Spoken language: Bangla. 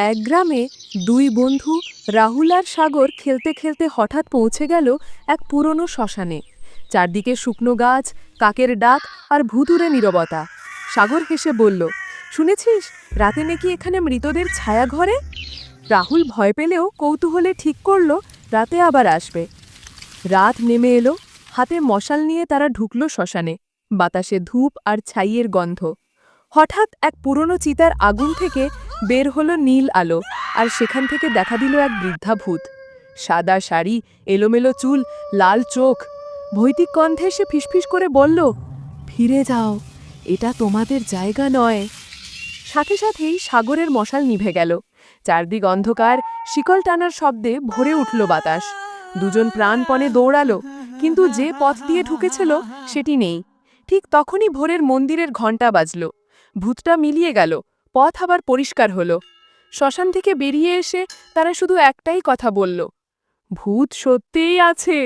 এক গ্রামে দুই বন্ধু রাহুল আর সাগর খেলতে খেলতে হঠাৎ পৌঁছে গেল এক পুরনো শ্মশানে। চারদিকে শুকনো গাছ, কাকের ডাক আর ভুতুড়ে নীরবতা। সাগর হেসে বলল, শুনেছিস রাতে নাকি এখানে মৃতদের ছায়া ঘরে? রাহুল ভয় পেলেও কৌতূহলে ঠিক করল রাতে আবার আসবে। রাত নেমে এলো, হাতে মশাল নিয়ে তারা ঢুকল শ্মশানে। বাতাসে ধূপ আর ছাইয়ের গন্ধ। হঠাৎ এক পুরনো চিতার আগুন থেকে বের হলো নীল আলো, আর সেখান থেকে দেখা দিল এক বৃদ্ধা ভূত। সাদা শাড়ি, এলোমেলো চুল, লাল চোখ। ভৈতিক কণ্ঠে সে ফিসফিস করে বলল, ফিরে যাও, এটা তোমাদের জায়গা নয়। সাথে সাথেই সাগরের মশাল নিভে গেল। চারদিক অন্ধকার, শিকল টানার শব্দে ভরে উঠল বাতাস। দুজন প্রাণপণে দৌড়ালো, কিন্তু যে পথ দিয়ে ঢুকেছিল সেটি নেই। ঠিক তখনই ভোরের মন্দিরের ঘণ্টা বাজল। ভূতটা মিলিয়ে গেল, পথ আবার পরিষ্কার হলো। শ্মশান থেকে বেরিয়ে এসে তারা শুধু একটাই কথা বলল, ভূত সত্যিই আছে।